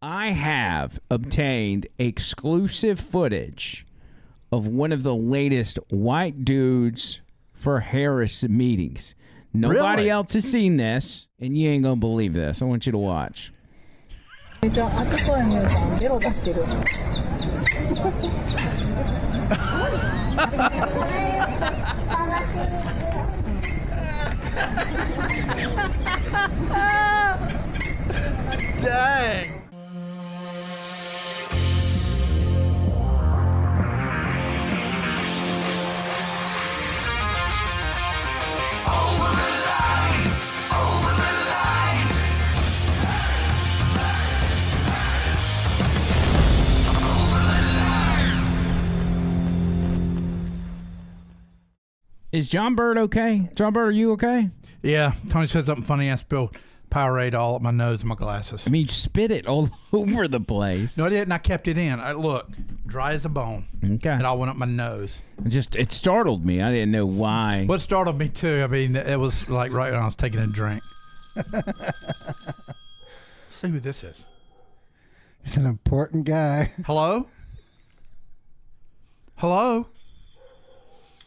I have obtained exclusive footage of one of the latest White Dudes for Harris meetings. Nobody else has seen this, and you ain't gonna believe this. I want you to watch. Dang. Is John Bird okay? John Bird, are you okay? Yeah, Tony said something funny. I spilled Powerade all up my nose and my glasses. I mean, you spit it all over the place. No, I didn't. I kept it in. Look, dry as a bone. Okay. It all went up my nose. It startled me. I didn't know why. What startled me, too, I mean, it was like right when I was taking a drink. See who this is. He's an important guy. Hello? Hello?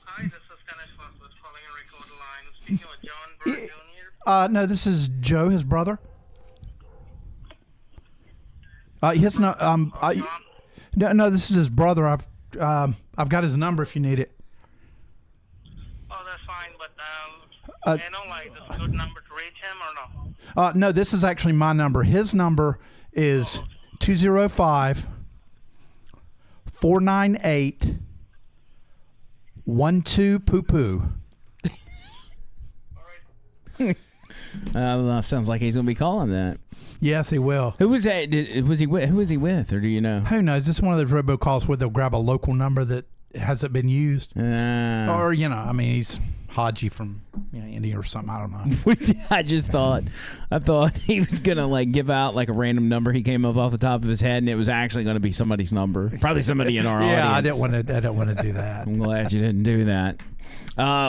Hi, this is Dennis Foster calling and record the line. Speaking with John Bird Jr. No, this is Joe, his brother. His no, no, this is his brother. I've got his number if you need it. Oh, that's fine, but I know, like, this is a good number to reach him or no? No, this is actually my number. His number is 205 498 12-poo-poo. Sounds like he's gonna be calling that. Yes, he will. Who was that? Who was he with, or do you know? Who knows? This is one of those robocalls where they'll grab a local number that hasn't been used, or I mean, he's Haji from India or something. I don't know. I thought he was gonna like give out like a random number he came up off the top of his head, and it was actually gonna be somebody's number, probably somebody in our audience. Yeah, I didn't want to do that. I'm glad you didn't do that.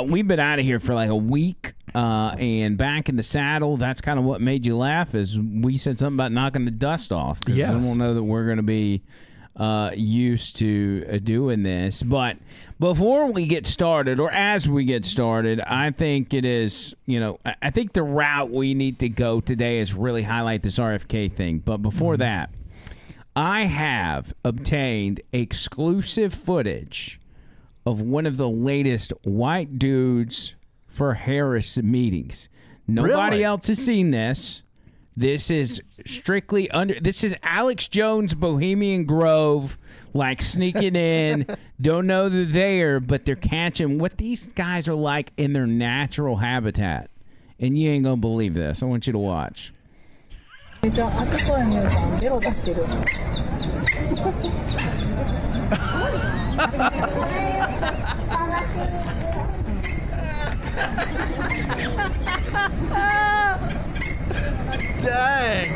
We've been out of here for like a week, and back in the saddle. That's kind of what made you laugh, is we said something about knocking the dust off. Yes. I don't know that we're going to be used to doing this. But before we get started, or as we get started, I think it is, I think the route we need to go today is really highlight this RFK thing. But before that, I have obtained exclusive footage of one of the latest White Dudes for Harris meetings. Nobody else has seen this. This is strictly this is Alex Jones, Bohemian Grove, like sneaking in. Don't know they're there, but they're catching what these guys are like in their natural habitat. And you ain't gonna believe this. I want you to watch. Dang.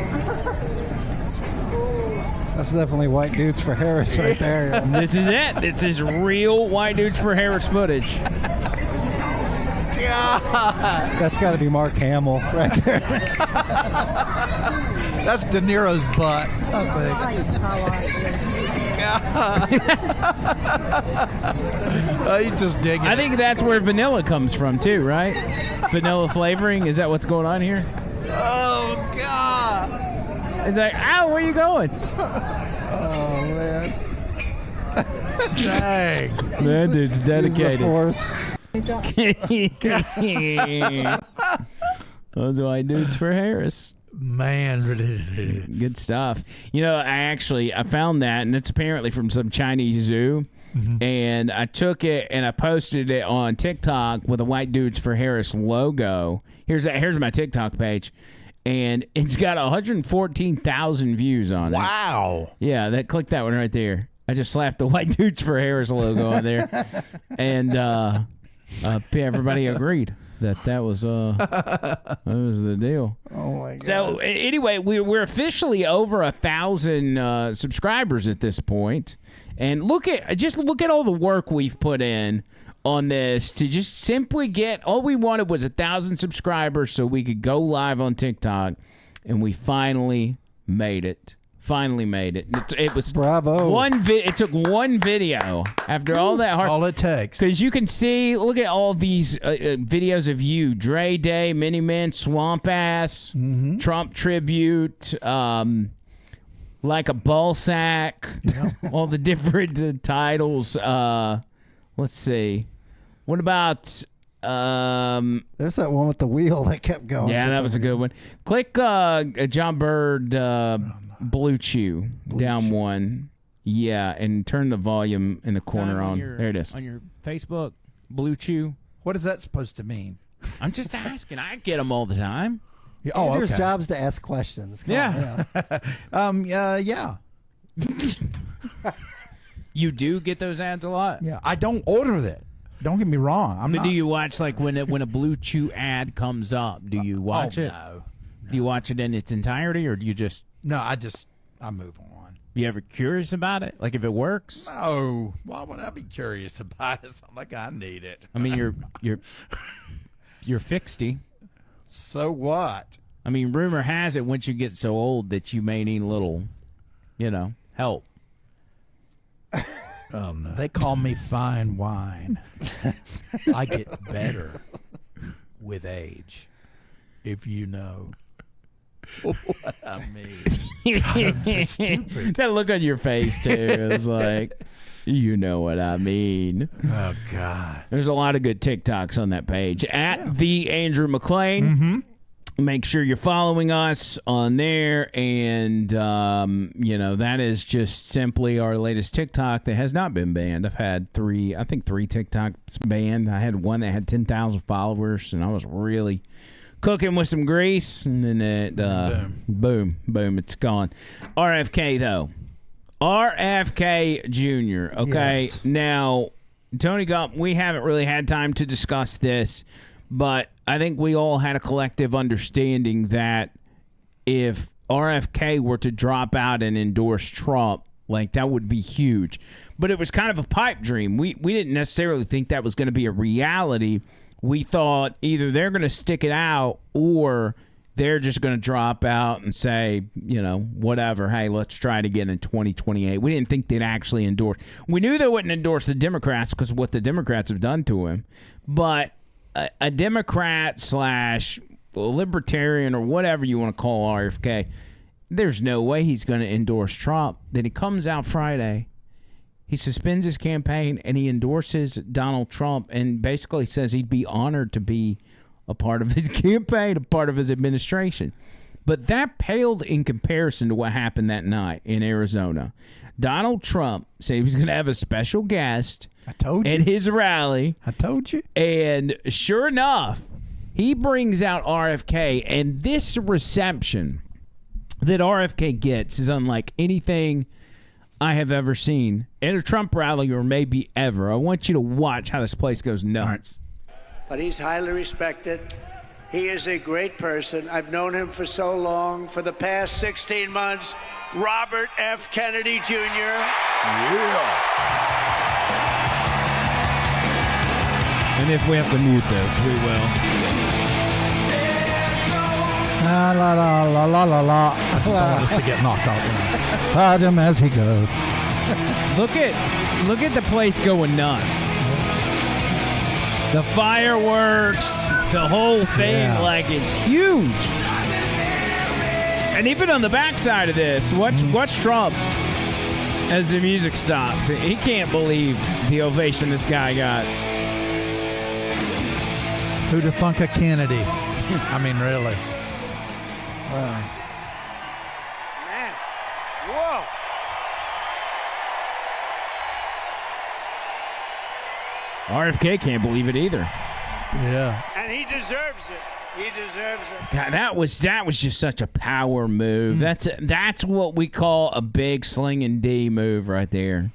That's definitely White Dudes for Harris right there. This is it. This is real White Dudes for Harris footage. God. That's got to be Mark Hamill right there. That's De Niro's butt, I think. God. You just digging. I think that's where vanilla comes from too, right? Vanilla flavoring. Is that what's going on here? Oh, God. It's like, ow, where you going? Oh, man. Dang. That dude's dedicated. Force. Those White Dudes for Harris. Man. Good stuff. I found that, and it's apparently from some Chinese zoo. Mm-hmm. And I took it and I posted it on TikTok with a White Dudes for Harris logo. Here's my TikTok page, and it's got 114,000 views on it. Wow. Yeah, click that one right there. I just slapped the White Dudes for Harris logo on there, and everybody agreed that was the deal. Oh my God. So anyway, we're officially over 1,000 subscribers at this point. And look at all the work we've put in on this to just simply get. All we wanted was 1,000 subscribers so we could go live on TikTok, and we finally made it. Finally made it. It was Bravo. It took one video after all that hard. All it takes. Because you can see, look at all these videos of you, Dre Day, Mini-Man, Swamp Ass, Trump Tribute, Like a Ball Sack, all the different titles. Let's see. What about... There's that one with the wheel that kept going. Yeah, that was a good one. Click John Bird Blue Chew down one. Yeah, and turn the volume in the corner on. There it is. On your Facebook, Blue Chew. What is that supposed to mean? I'm just asking. I get them all the time. Yeah, oh, Andrew's okay. job's to ask questions. Come Yeah. on, Yeah. You do get those ads a lot? Yeah. I don't order that. Don't get me wrong. I'm But not. do you watch, like, when a Blue Chew ad comes up, do you watch it? No. Do you watch it in its entirety, or do you just... No, I move on. You ever curious about it? Like, if it works? No. Why would I be curious about it? I'm like, I need it. I mean, you're fixedy. So what? I mean, rumor has it once you get so old that you may need a little, help. Oh, no. They call me fine wine. I get better with age, if you know what I mean. That look on your face, too. It's like, you know what I mean. Oh, God. There's a lot of good TikToks on that page. At the Andrew McClain. Mm-hmm. Make sure you're following us on there. And, that is just simply our latest TikTok that has not been banned. I've had three TikToks banned. I had one that had 10,000 followers, and I was really cooking with some grease. And then it, boom, it's gone. RFK, though. RFK Jr., okay? Yes. Now, Tony Gump, we haven't really had time to discuss this, but I think we all had a collective understanding that if RFK were to drop out and endorse Trump, like, that would be huge. But it was kind of a pipe dream. We didn't necessarily think that was going to be a reality. We thought either they're going to stick it out or they're just going to drop out and say, whatever, hey, let's try it again in 2028. We didn't think they'd actually endorse. We knew they wouldn't endorse the Democrats because of what the Democrats have done to him. But a Democrat / libertarian or whatever you want to call RFK, there's no way he's going to endorse Trump. Then he comes out Friday, he suspends his campaign, and he endorses Donald Trump and basically says he'd be honored to be a part of his campaign, a part of his administration. But that paled in comparison to what happened that night in Arizona. Donald Trump said he was going to have a special guest I told you. at his rally. I told you. And sure enough, he brings out RFK, and this reception that RFK gets is unlike anything I have ever seen at a Trump rally or maybe ever. I want you to watch how this place goes nuts. But he's highly respected. He is a great person. I've known him for so long. For the past 16 months, Robert F. Kennedy Jr. And if we have to mute this, we will. La la la la la la la. I don't want us to get knocked out. Ride him as he goes. Look at the place going nuts. The fireworks, the whole thing, like, it's huge. And even on the backside of this, watch Trump as the music stops. He can't believe the ovation this guy got. Who'd have thunk a Kennedy? I mean, really. Man, whoa. RFK can't believe it either. Yeah. And he deserves it. He deserves it. God, that was just such a power move. That's what we call a big sling and D move right there.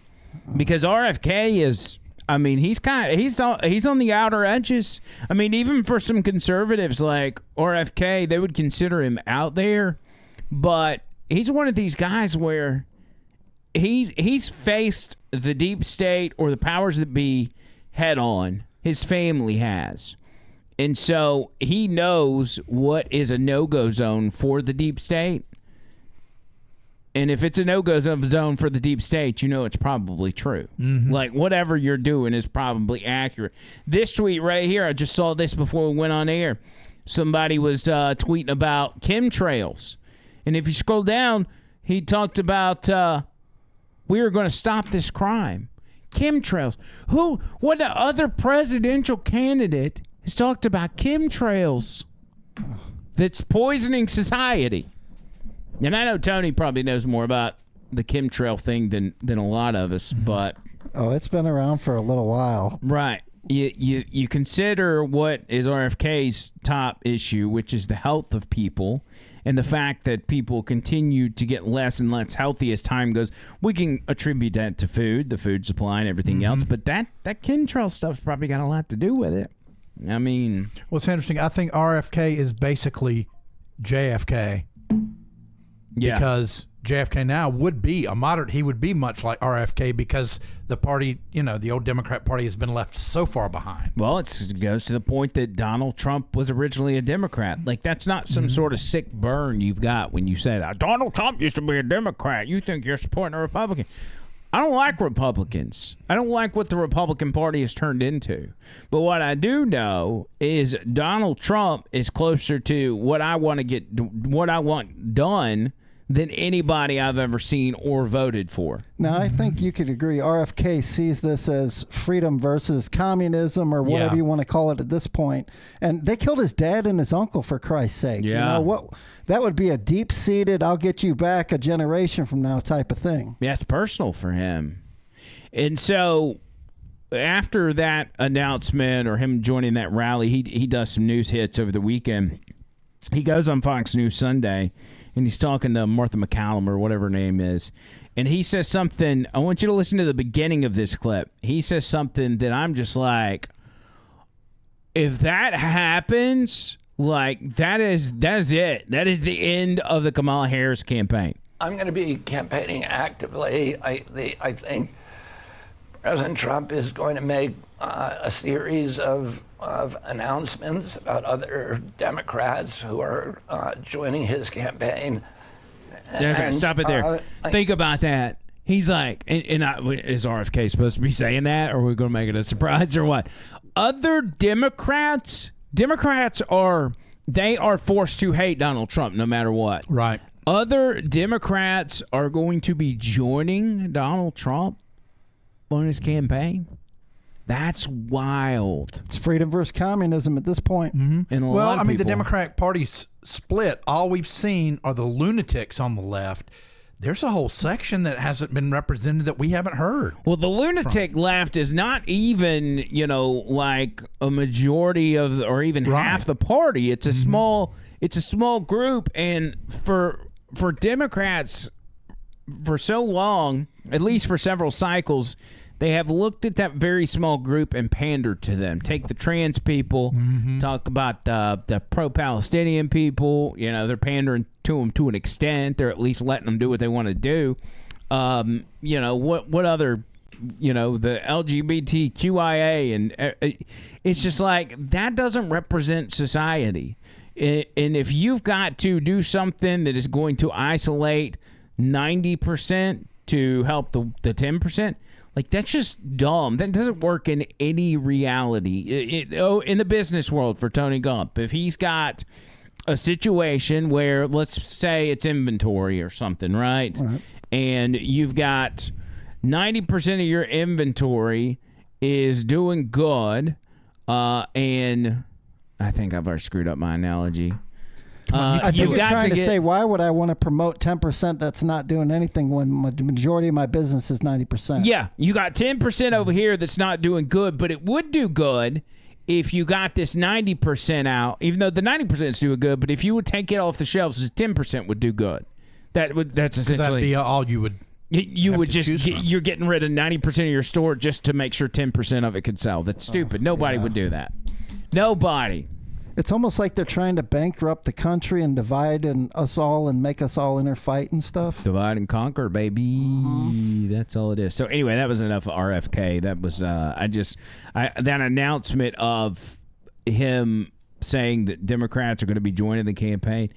Because RFK is, I mean, he's on the outer edges. I mean, even for some conservatives like RFK, they would consider him out there, but he's one of these guys where he's faced the deep state or the powers that be head on. His family has. And so he knows what is a no-go zone for the deep state. And if it's a no-go zone for the deep state, you know it's probably true. Like, whatever you're doing is probably accurate. This tweet right here, I just saw this before we went on air. Somebody was tweeting about chemtrails. And if you scroll down, he talked about we are going to stop this crime. Chemtrails. What other presidential candidate has talked about chemtrails that's poisoning society? And I know Tony probably knows more about the chemtrail thing than a lot of us, but it's been around for a little while. Right. You consider what is RFK's top issue, which is the health of people, and the fact that people continue to get less and less healthy as time goes. We can attribute that to food, the food supply, and everything else, but that chemtrail stuff's probably got a lot to do with it. I mean, well, it's interesting. I think RFK is basically JFK. Yeah. Because JFK now would be a moderate. He would be much like RFK because the party, the old Democrat Party has been left so far behind. Well, it goes to the point that Donald Trump was originally a Democrat. Like, that's not some sort of sick burn you've got when you say that. Donald Trump used to be a Democrat. You think you're supporting a Republican. I don't like Republicans. I don't like what the Republican Party has turned into. But what I do know is Donald Trump is closer to what I want done than anybody I've ever seen or voted for. Now, I think you could agree RFK sees this as freedom versus communism or whatever you want to call it at this point. And they killed his dad and his uncle, for Christ's sake. Yeah. That would be a deep-seated, I'll get you back a generation from now type of thing. Yeah, it's personal for him. And so after that announcement or him joining that rally, he does some news hits over the weekend. He goes on Fox News Sunday, and he's talking to Martha McCallum or whatever her name is. And he says something. I want you to listen to the beginning of this clip. He says something that I'm just like, if that happens, like, that is it. That is the end of the Kamala Harris campaign. I'm going to be campaigning actively. I think President Trump is going to make a series of announcements about other Democrats who are joining his campaign. Okay, stop it there. Think about that. He's like, is RFK supposed to be saying that, or are we going to make it a surprise, or what? Other Democrats are forced to hate Donald Trump no matter what. Right. Other Democrats are going to be joining Donald Trump on his campaign. That's wild. It's freedom versus communism at this point. And the Democratic Party's split. All we've seen are the lunatics on the left. There's a whole section that hasn't been represented that we haven't heard. Well, the lunatic left is not even, like a majority of, or even half the party. It's a small group, and for Democrats, for so long, at least for several cycles, they have looked at that very small group and pandered to them. Take the trans people, talk about the pro-Palestinian people. They're pandering to them to an extent. They're at least letting them do what they want to do. What other, the LGBTQIA, and it's just like, that doesn't represent society. And if you've got to do something that is going to isolate 90% to help the 10%, like, that's just dumb. That doesn't work in any reality. In the business world for Tony Gump, if he's got a situation where, let's say it's inventory or something, right? And you've got 90% of your inventory is doing good, and I think I've already screwed up my analogy. I think you're trying to say, why would I want to promote 10% that's not doing anything when the majority of my business is 90%? Yeah, you got 10% over here that's not doing good, but it would do good if you got this 90% out, even though the 90% is doing good, but if you would take it off the shelves, this 10% would do good. That's essentially... That'd be all you would... You're getting rid of 90% of your store just to make sure 10% of it could sell. That's stupid. Nobody would do that. Nobody. It's almost like they're trying to bankrupt the country and divide us all and make us all interfight and stuff. Divide and conquer, baby. That's all it is. So anyway, that was enough of RFK. That was that announcement of him saying that Democrats are going to be joining the campaign.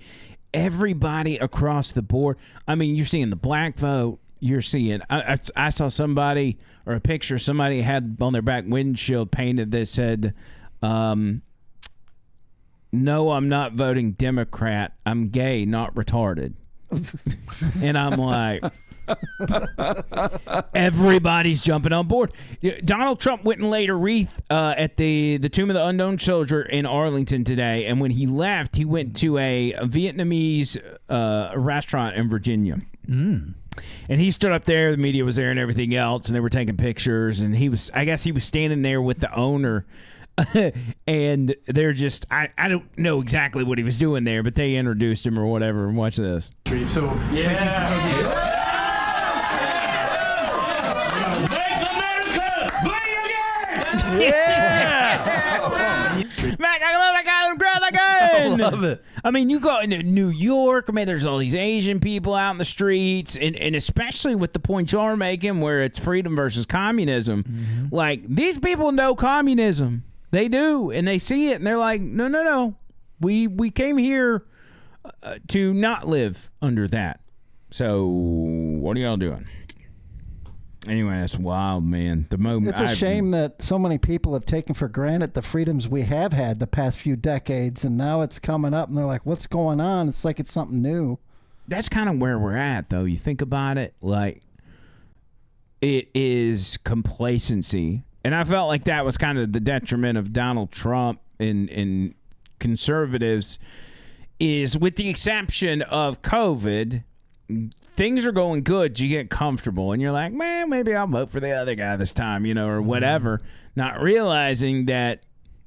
everybody across the board. I mean, you're seeing the black vote. You're seeing. I saw somebody or a picture somebody had on their back windshield painted that said, "No, I'm not voting Democrat. I'm gay, not retarded." And I'm like, everybody's jumping on board. Donald Trump went and laid a wreath at the Tomb of the Unknown Soldier in Arlington today, and when he left, he went to a Vietnamese restaurant in Virginia. And he stood up there, the media was there and everything else, and they were taking pictures, and I guess he was standing there with the owner. And they're just, I don't know exactly what he was doing there, but they introduced him or whatever. And watch this. So, I love it. I mean, you go into New York, man, there's all these Asian people out in the streets, and especially with the point you're making where it's freedom versus communism. Mm-hmm. Like, these people know communism. They do, and they see it, and they're like, no. We came here to not live under that. So what are y'all doing? Anyway, that's wild, man. The moment it's a shame that so many people have taken for granted the freedoms we have had the past few decades, and now it's coming up, and they're like, what's going on? It's like it's something new. That's kind of where we're at, though. You think about it, like, it is complacency. And I felt like that was kind of the detriment of Donald Trump and conservatives is, with the exception of COVID, things are going good. You get comfortable, and you're like, man, maybe I'll vote for the other guy this time, or whatever, not realizing that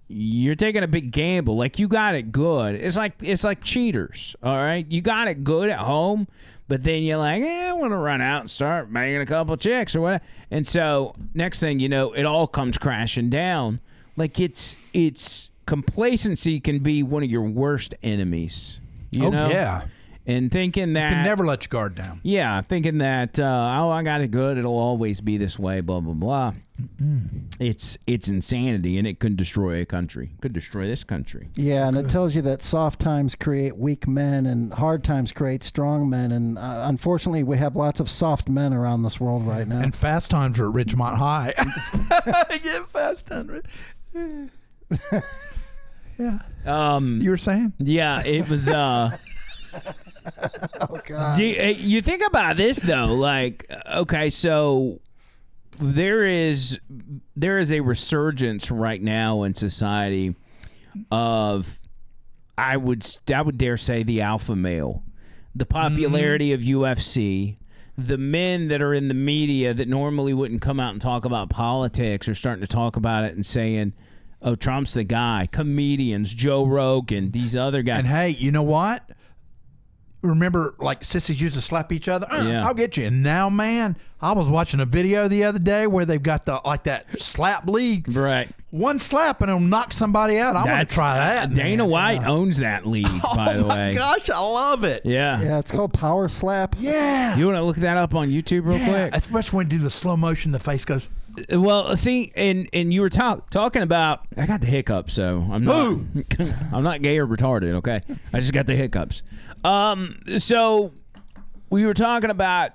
you're taking a big gamble. Like, you got it good. It's like cheaters, all right? You got it good at home, but then you're like, I want to run out and start banging a couple chicks or whatever. And so next thing you know, it all comes crashing down. Like, it's complacency can be one of your worst enemies. You know? Yeah. And thinking that you can never let your guard down. Yeah, thinking that I got it good, it'll always be this way, blah blah blah. It's insanity, and it could destroy a country. Could destroy this country. Yeah, and it tells you that soft times create weak men, and hard times create strong men. And unfortunately, we have lots of soft men around this world right now. And fast times are at Ridgemont High. Get fast times. Yeah. You were saying? Yeah, it was. Oh God! You think about this though, like, okay, so there is a resurgence right now in society of, I would dare say, the alpha male, the popularity of UFC, the men that are in the media that normally wouldn't come out and talk about politics are starting to talk about it and saying, oh, Trump's the guy. Comedians, Joe Rogan, these other guys. And hey, you know what? Remember, like, sissies used to slap each other? Yeah. I'll get you. And now, man, I was watching a video the other day where they've got that slap league. Right. One slap and it'll knock somebody out. I want to try that. Dana White owns that league, by the way. Oh, my gosh, I love it. Yeah. Yeah, it's called Power Slap. Yeah. You want to look that up on YouTube real quick? Especially when you do the slow motion, the face goes. Well, see, and you were talking about, I got the hiccups, so I'm not I'm not gay or retarded, okay? I just got the hiccups. So we were talking about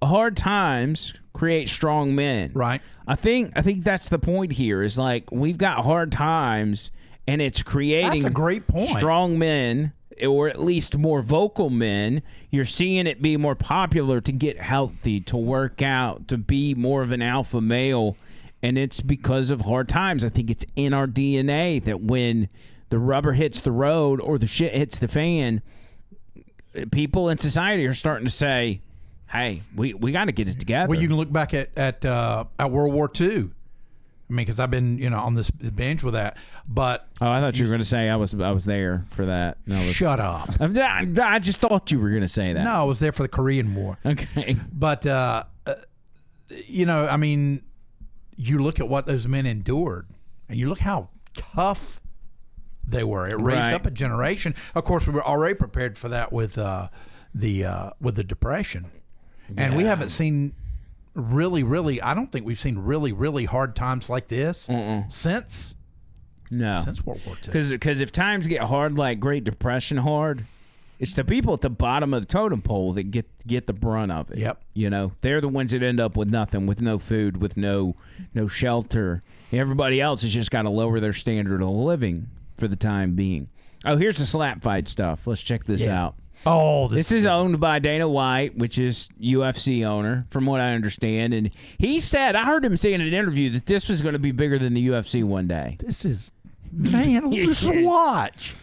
hard times create strong men. Right. I think that's the point here, is like, we've got hard times and it's creating That's a great point. Strong men, or at least more vocal men. You're seeing it be more popular to get healthy, to work out, to be more of an alpha male, and it's because of hard times. I think it's in our DNA that when the rubber hits the road or the shit hits the fan, people in society are starting to say, hey, we got to get it together. Well, you can look back at World War II. I mean, because I've been, on this bench with that. But I thought you were going to say I was there for that. No, shut up. I just thought you were going to say that. No, I was there for the Korean War. Okay. But I mean, you look at what those men endured, and you look how tough they were. It raised up a generation. Of course, we were already prepared for that with the Depression, and we haven't seen. Really, I don't think we've seen really hard times like this since World War II. Because if times get hard like Great Depression hard, it's the people at the bottom of the totem pole that get the brunt of it. Yep. You know, they're the ones that end up with nothing, with no food, with no shelter. Everybody else has just got to lower their standard of living for the time being. Oh, here's the slap fight stuff. Let's check this out. Oh, this is owned by Dana White, which is UFC owner, from what I understand. And he said, I heard him say in an interview that this was going to be bigger than the UFC one day. This is, man, just watch.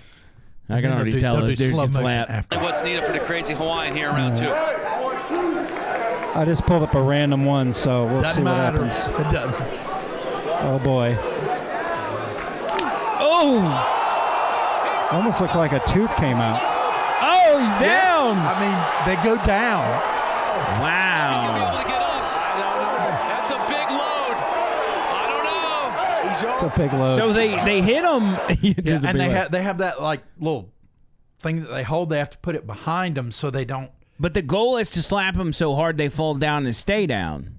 I can already tell this dude's gonna slap. What's needed for the Crazy Hawaiian here in round 2? I just pulled up a random one, so we'll see what happens. It doesn't. Oh, boy. Oh! Almost looked like a tooth came out. Oh, he's down! I mean, they go down. Wow. He's going to be able to get up. That's a big load. I don't know. It's a big load. So they hit him. And they have that like little thing that they hold. They have to put it behind them so they don't. But the goal is to slap him so hard they fall down and stay down.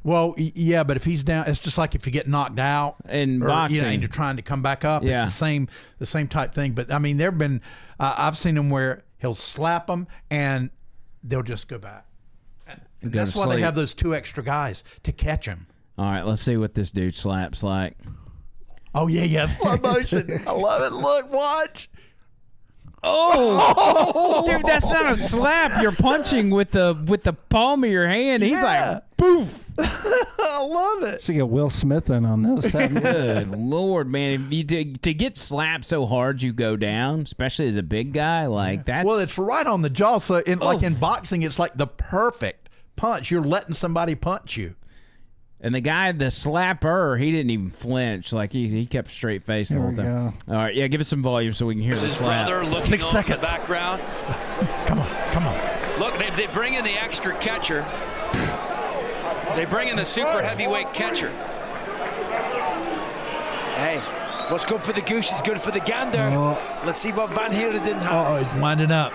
Well, yeah, but if he's down, it's just like if you get knocked out in boxing, and you're trying to come back up. Yeah. It's the same type thing. But I mean, there've been I've seen him where he'll slap them and they'll just go back. And that's why they have those 2 extra guys to catch him. All right, let's see what this dude slaps like. Oh yeah, slow motion. I love it. Look, watch. Oh, dude, that's not a slap. You're punching with the palm of your hand. He's like, poof. I love it. Should get Will Smith in on this. Good Lord, man! If you to get slapped so hard you go down, especially as a big guy, like that. Well, it's right on the jaw. So, like in boxing, it's like the perfect punch. You're letting somebody punch you. And the guy, the slapper, he didn't even flinch. Like he kept straight face the whole time. All right, yeah, give it some volume so we can hear the slap. Brother looking 6 seconds. in the background. Come on. Look, they bring in the extra catcher. They bring in the super heavyweight catcher. Hey, what's good for the goose is good for the gander. Let's see what Van Heerden has. Oh, he's winding up.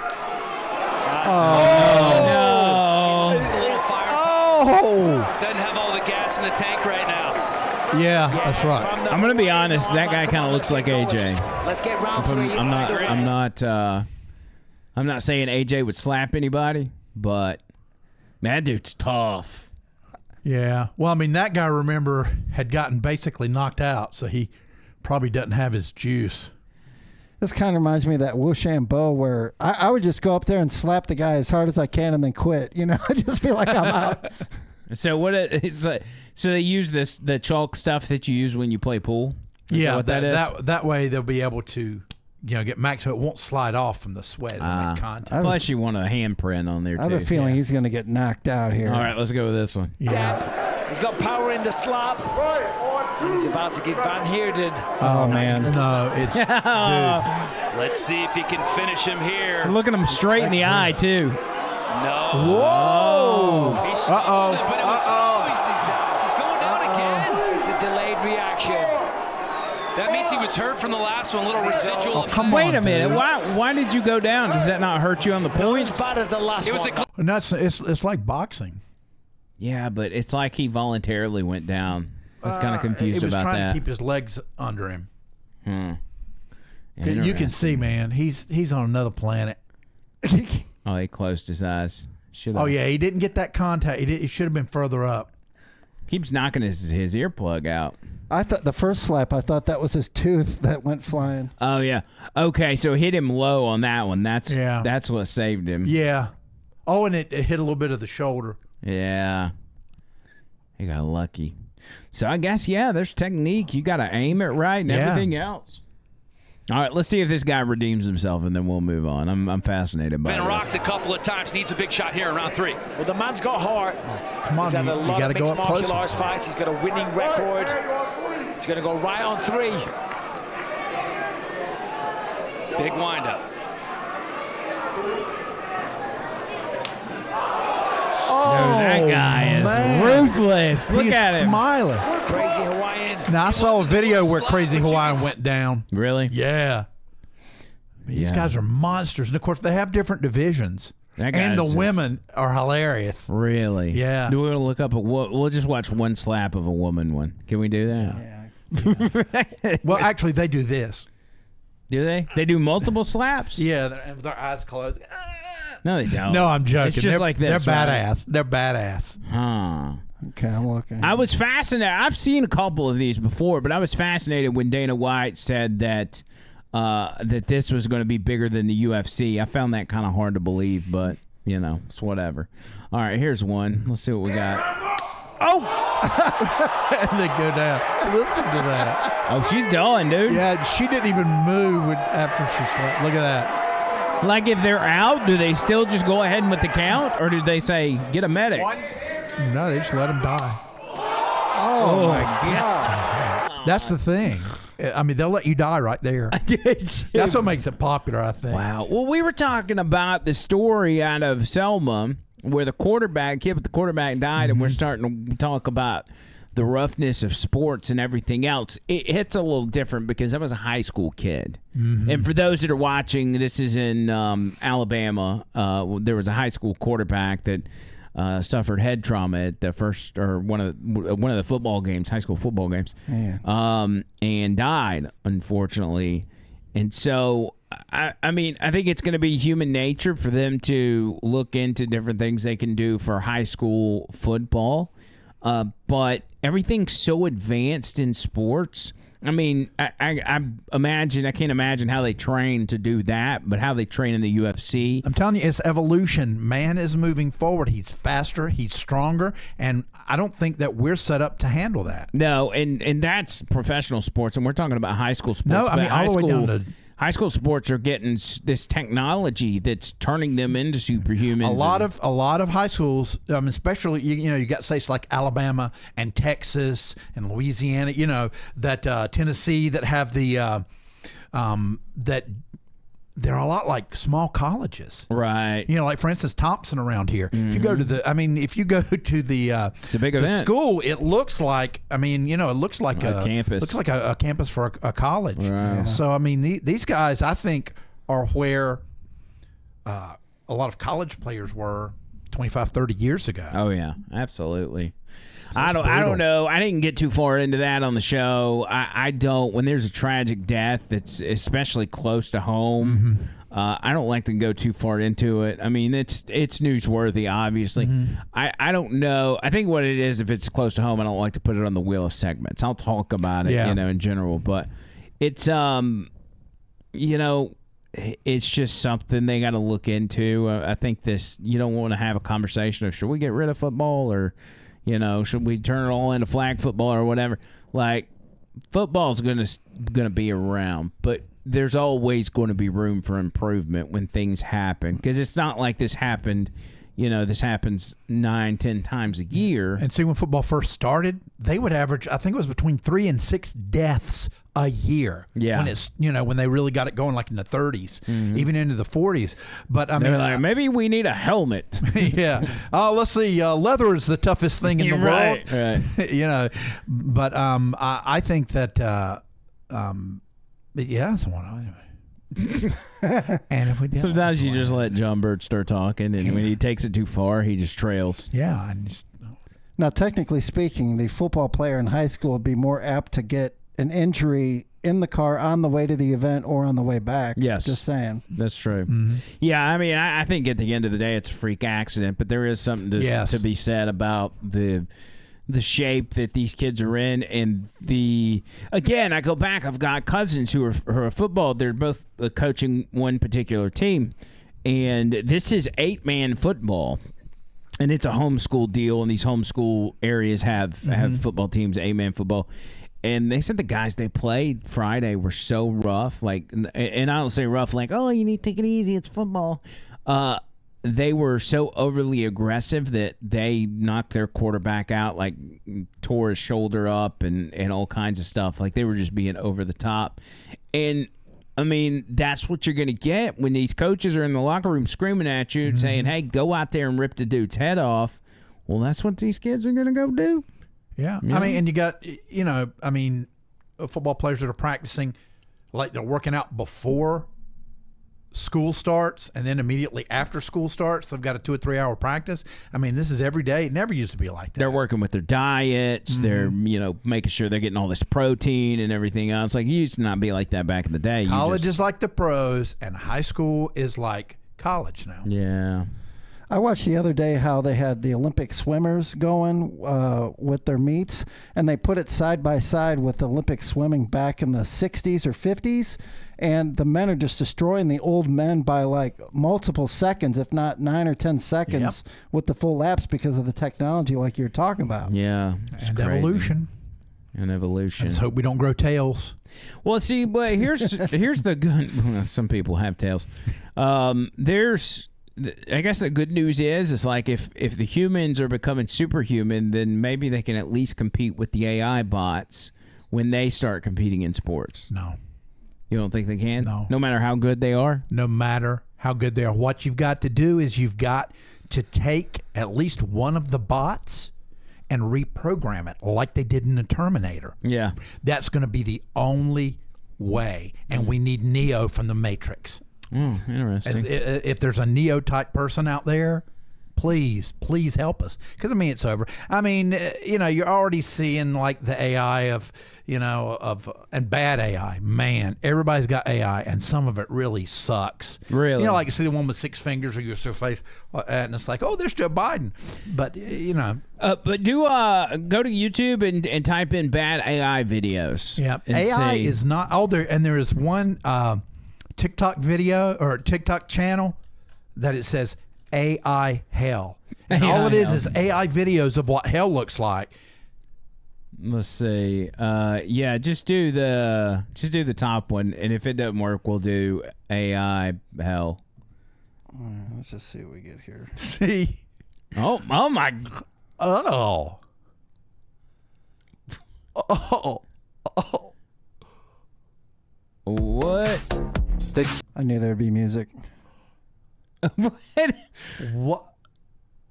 No. It's a little fire. Oh. Doesn't have all the gas in the tank right now. Yeah, that's right. I'm gonna be honest. That guy kind of looks like AJ. Let's get round 3. I'm not saying AJ would slap anybody, but man, that dude's tough. Yeah. Well, I mean, that guy, remember, had gotten basically knocked out, so he probably doesn't have his juice. This kind of reminds me of that Wushambo where I would just go up there and slap the guy as hard as I can and then quit. You know, I just feel like I'm out. So so they use the chalk stuff that you use when you play pool? Yeah, that is? that way they'll be able to, get max so it won't slide off from the sweat and make contact. Plus, you want a handprint on there, too. I have a feeling he's going to get knocked out here. All right, let's go with this one. Yeah. He's got power in the slap. And he's about to get Van Heerden. Oh, man. No, it's dude. Let's see if he can finish him here. Looking him straight in the eye, too. No. Whoa. He's Uh-oh. but it was, he's going down again. It's a delayed reaction. That means he was hurt from the last one. A little residual. Wait a minute. Why did you go down? Does that not hurt you on the points? As bad as the last It was one. And it's like boxing. Yeah, but it's like he voluntarily went down. I was kind of confused He was about trying that. to keep his legs under him. You can Interesting. see, man, he's on another planet. Oh, he closed his eyes. Oh, yeah, he didn't get that contact. He should have been further up. Keeps knocking his earplug out. I thought the first slap, I thought that was his tooth that went flying. Oh, yeah. Okay, so hit him low on that one. That's Yeah. what saved him. Yeah. Oh, and it hit a little bit of the shoulder. Yeah. He got lucky. So I guess, yeah, there's technique. You got to aim it right and everything else. All right, let's see if this guy redeems himself, and then we'll move on. I'm fascinated by Been this. rocked a couple of times. Needs a big shot here in round 3. Well, the man's got heart. Come on, He's had a you lot got to of go mixed up martial closer. arts fights. He's got a winning record. He's going to go right on 3. Big windup. Oh, That guy is man. ruthless. Look He's at him. smiling. Crazy Hawaiian. Now, I saw a wasn't video gonna where slap, Crazy but you Hawaiian can went down. Really? Yeah. These Yeah. guys are monsters. And, of course, they have different divisions. That And the guy's just- women are hilarious. Really? Yeah. Do we want to look up we'll just watch one slap of a woman one. Can we do that? Well, actually, they do this. Do they? They do multiple slaps? Yeah, with their eyes closed. No, they don't. No, I'm joking. It's just like this. They're right? badass. They're badass. Huh. Okay, I'm looking. I was fascinated. I've seen a couple of these before, but I was fascinated when Dana White said that that this was going to be bigger than the UFC. I found that kind of hard to believe, but it's whatever. All right, here's one. Let's see what we got. Oh! And they go down. Listen to that. Oh, she's done, dude. Yeah, she didn't even move after she slept. Look at that. Like if they're out, do they still just go ahead with the count, or do they say get a medic? No, they just let them die. Oh my God! That's the thing. I mean, they'll let you die right there. That's what makes it popular, I think. Wow. Well, we were talking about the story out of Selma where the kid with the quarterback died, and we're starting to talk about the roughness of sports and everything else. It hits a little different because I was a high school kid. And for those that are watching, this is in Alabama. There was a high school quarterback that suffered head trauma at the first or one of the football games, high school football games, and died, unfortunately. And so, I mean, I think it's going to be human nature for them to look into different things they can do for high school football. But everything's so advanced in sports. I mean, I can't imagine how they train to do that, but how they train in the UFC. I'm telling you, it's evolution. Man is moving forward. He's faster. He's stronger. And I don't think that we're set up to handle that. No, and that's professional sports, and we're talking about high school sports. No, I mean, all the way down to... High school sports are getting this technology that's turning them into superhumans. A lot of high schools, especially you got states like Alabama and Texas and Louisiana, that Tennessee that have the that they're a lot like small colleges, right? Like for instance, Thompson around here. If you go to the, it's a big event. School, it looks like, it looks like a campus. Looks like a campus for a college. Right. Yeah. So I mean, these guys, I think, are where a lot of college players were 25, 30 years ago. Oh yeah, absolutely. So I don't know. I didn't get too far into that on the show. I don't. When there's a tragic death that's especially close to home, I don't like to go too far into it. I mean, it's newsworthy, obviously. I don't know. I think what it is, if it's close to home, I don't like to put it on the wheel of segments. I'll talk about it, in general. But it's it's just something they got to look into. I think you don't want to have a conversation of should we get rid of football or should we turn it all into flag football or whatever? Like, football's gonna be around, but there's always going to be room for improvement when things happen, because it's not like this happened. This happens 9-10 times a year. And see, when football first started, they would average, I think it was between 3 and 6 deaths a year. Yeah. When it's when they really got it going, like in the 30s, even into the 40s. But I mean, like, maybe we need a helmet. Yeah. Let's see. Leather is the toughest thing in the world. Right. But I think that that's one. Anyway. And if we sometimes you just let John Bird start talking, and when he takes it too far, he just trails. Yeah. Now, technically speaking, the football player in high school would be more apt to get an injury in the car on the way to the event or on the way back. Yes. Just saying. That's true. Yeah, I mean, I think at the end of the day, it's a freak accident, but there is something to be said about the shape that these kids are in, and again, I go back, I've got cousins who are football. They're both coaching one particular team, and this is 8-man football, and it's a homeschool deal, and these homeschool areas have football teams, 8-man football. And they said the guys they played Friday were so rough, and I don't say rough like, oh, you need to take it easy, it's football. They were so overly aggressive that they knocked their quarterback out, like tore his shoulder up and all kinds of stuff. Like, they were just being over the top. And, I mean, that's what you're going to get when these coaches are in the locker room screaming at you and saying, hey, go out there and rip the dude's head off. Well, that's what these kids are going to go do. Yeah. I mean, and you got, football players that are practicing, like they're working out before school starts and then immediately after school starts, they've got a 2 or 3 hour practice. I mean, this is every day. It never used to be like that. They're working with their diets. They're, making sure they're getting all this protein and everything else. Like, it used to not be like that back in the day. College is like the pros, and high school is like college now. Yeah. I watched the other day how they had the Olympic swimmers going with their meets, and they put it side by side with Olympic swimming back in the 60s or 50s, and the men are just destroying the old men by like multiple seconds, if not 9 or 10 seconds with the full laps because of the technology like you're talking about. Yeah. And evolution. And evolution. Let's hope we don't grow tails. Well, see, but here's the good. Some people have tails. I guess the good news is it's like if the humans are becoming superhuman, then maybe they can at least compete with the AI bots when they start competing in sports. No. You don't think they can? No. No matter how good they are? No matter how good they are. What you've got to do is you've got to take at least one of the bots and reprogram it like they did in the Terminator. Yeah. That's going to be the only way. And we need Neo from the Matrix. Interesting. If there's a Neo type person out there, please help us. Because, I mean, it's over. I mean, you're already seeing like the AI and bad AI. Man, everybody's got AI, and some of it really sucks. Really? Like you see the one with 6 fingers or your face, and it's like, oh, there's Joe Biden. But, But do go to YouTube and type in bad AI videos. Yeah, AI is not all there. And there is one TikTok video or TikTok channel that it says AI hell, and all it is AI videos of what hell looks like. Let's see. Just do the top one, and if it doesn't work, we'll do AI hell. All right, let's just see what we get here. See? Oh my! Oh. What? I knew there'd be music. What?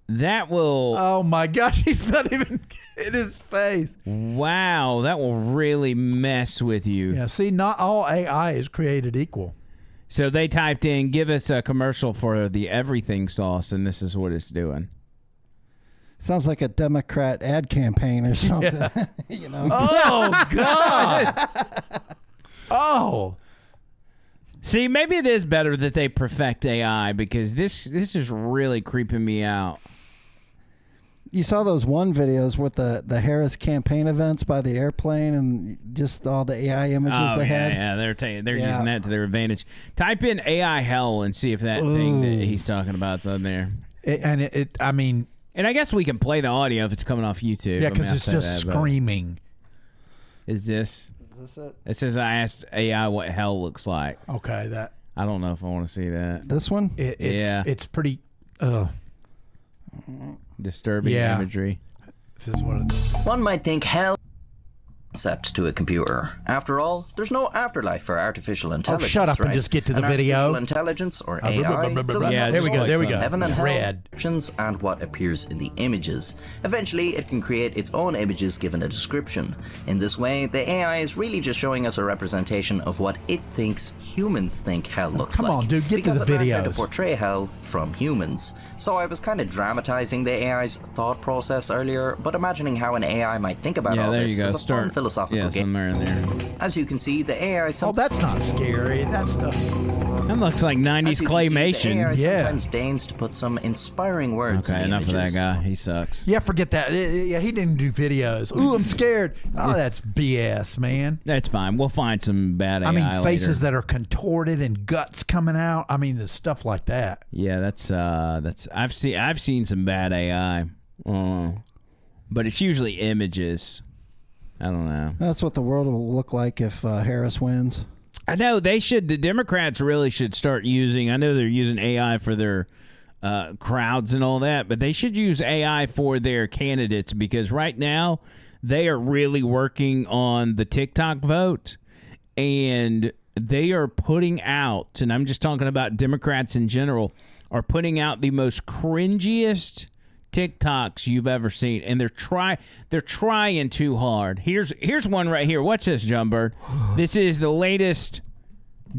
That will. Oh my gosh, he's not even in his face. Wow, that will really mess with you. Yeah, see, not all AI is created equal. So they typed in, give us a commercial for the everything sauce, and this is what it's doing. Sounds like a Democrat ad campaign or something. Yeah. Oh, God. Oh. See, maybe it is better that they perfect AI because this is really creeping me out. You saw those one videos with the Harris campaign events by the airplane and just all the AI images they had. Yeah, they're using that to their advantage. Type in AI hell and see if that thing that he's talking about's on there. And I guess we can play the audio if it's coming off YouTube. Yeah, because it's just screaming. Is this? Is this it? It says I asked AI what hell looks like. Okay, that. I don't know if I want to see that. This one? It's pretty disturbing imagery. This is what it is. One might think hell concept to a computer. After all, there's no afterlife for artificial intelligence. Shut up right? and just get to the video. video. Artificial intelligence, or AI, doesn't have there we go. There we go. Heaven and hell Red. options and what appears in the images. Eventually, it can create its own images given a description. In this way, the AI is really just showing us a representation of what it thinks humans think hell looks like. Come on, dude, get to the because it learned how videos. to portray hell from humans. So I was kind of dramatizing the AI's thought process earlier, but imagining how an AI might think about all this is a fun philosophical game. Somewhere in there. As you can see, the AI. That's not scary. That stuff. That looks like 90s claymation. The AI sometimes deigns to put some inspiring words. Okay, in the enough images. of that guy. He sucks. Yeah, forget that. Yeah, he didn't do videos. Ooh, I'm scared. Oh, that's BS, man. That's fine. We'll find some bad AI I mean, faces later. that are contorted and guts coming out. I mean, the stuff like that. Yeah, that's I've seen some bad AI. But it's usually images. I don't know. That's what the world will look like if Harris wins. I know the Democrats really should start using, I know they're using AI for their crowds and all that, but they should use AI for their candidates because right now they are really working on the TikTok vote and they are putting out, and I'm just talking about Democrats in general, are putting out the most cringiest TikToks you've ever seen, and they're trying too hard. Here's one right here. Watch this, John Bird. This is the latest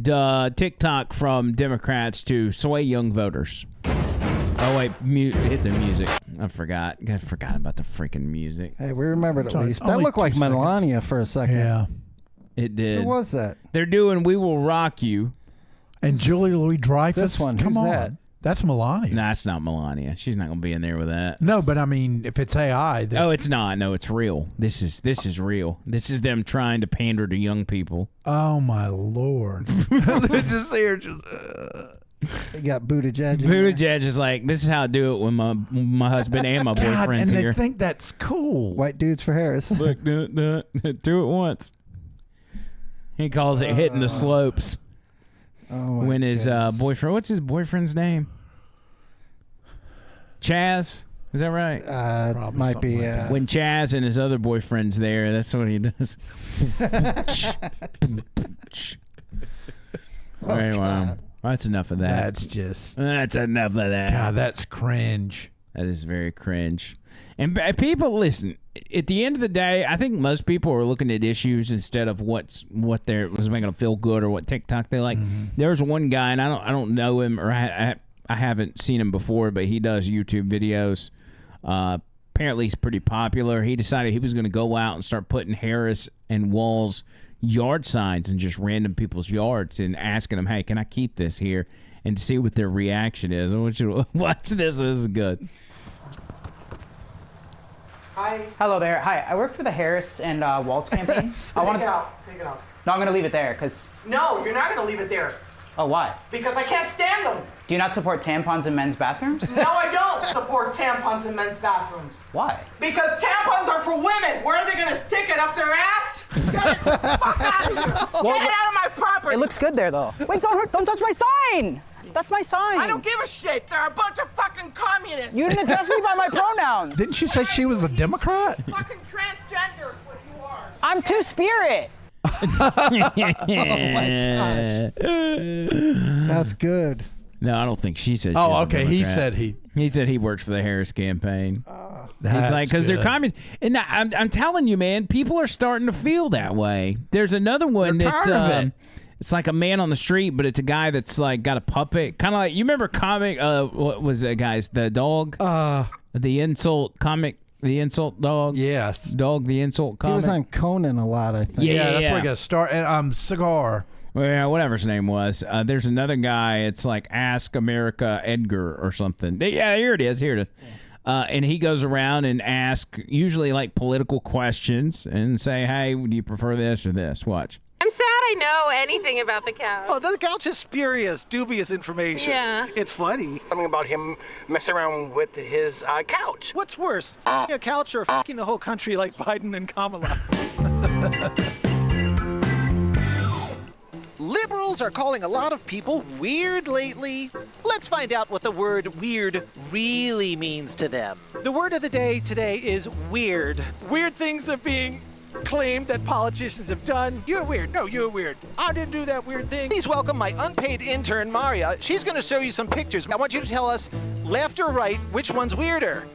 TikTok from Democrats to sway young voters. Oh wait, hit the music. I forgot about the freaking music. Hey, we remembered at least. That only looked like 2 seconds. Melania for a second. Yeah. It did. Who was that? They're doing "We Will Rock You." And Julie Louis-Dreyfus. This one, Come who's on. that? That's Melania. Nah, it's not Melania. She's not gonna be in there with that. No, but I mean, if it's AI, then Oh, it's not. No, it's real. This is real. This is them trying to pander to young people. oh my Lord. Just here, just. They got Buttigieg. Buttigieg is like, this is how I do it when my husband and my God, boyfriend's and here. they think that's cool. White dudes for Harris. Look, do it once. He calls it hitting the slopes. Oh, When his boyfriend, what's his boyfriend's name? Chaz, is that right? might be. When Chaz and his other boyfriend's there, that's what he does. Anyway, that's enough of that. That's enough of that. God, that's cringe. That is very cringe. And people, listen, at the end of the day, I think most people are looking at issues instead of what was making them feel good or what TikTok they like. Mm-hmm. There's one guy, and I don't know him, or I haven't seen him before, but he does YouTube videos. Apparently, he's pretty popular. He decided he was going to go out and start putting Harris and Walls yard signs in just random people's yards and asking them, hey, can I keep this here? And to see what their reaction is. I want you to watch this. This is good. Hi. Hello there. Hi. I work for the Harris and Waltz campaign. Take it out. Take it out. No, I'm going to leave it there because... No, you're not going to leave it there. Oh, why? Because I can't stand them. Do you not support tampons in men's bathrooms? No, I don't support tampons in men's bathrooms. Why? Because tampons are for women. Where are they going to stick it? Up their ass? Get it the fuck out of here. Get it out of my property. It looks good there, though. Wait, don't touch my sign. That's my sign. I don't give a shit. They're a bunch of fucking communists. You didn't address me by my pronouns. Didn't she say she was a Democrat? Fucking transgender is what you are. I'm Two-Spirit. Oh my gosh. That's good. No, I don't think she said. Oh, she's a okay. He Democrat. said he said he works for the Harris campaign. He's That's like, because they're good. communists, and I'm telling you, man, people are starting to feel that way. There's another one They're that's tired of it. it's like a man on the street, but it's a guy that's like got a puppet, kind of like you remember comic. What was that guy's the dog? The insult comic. The insult dog. Yes. Dog. The insult He comic. was on Conan a lot, I think. Yeah, that's where he got to start. And Cigar. Well, yeah, whatever his name was. There's another guy. It's like Ask America Edgar or something. Yeah, here it is. Here it is. And he goes around and asks usually like political questions and say, hey, do you prefer this or this? Watch. I'm sad I know anything about the couch. Oh, the couch is spurious, dubious information. Yeah. It's funny. Something about him messing around with his couch. What's worse, f***ing a couch or f***ing the whole country like Biden and Kamala? Liberals are calling a lot of people weird lately. Let's find out what the word weird really means to them. The word of the day today is weird. Weird things are being claimed that politicians have done. You're weird. No, you're weird. I didn't do that weird thing. Please welcome my unpaid intern, Maria. She's going to show you some pictures. I want you to tell us, left or right, which one's weirder.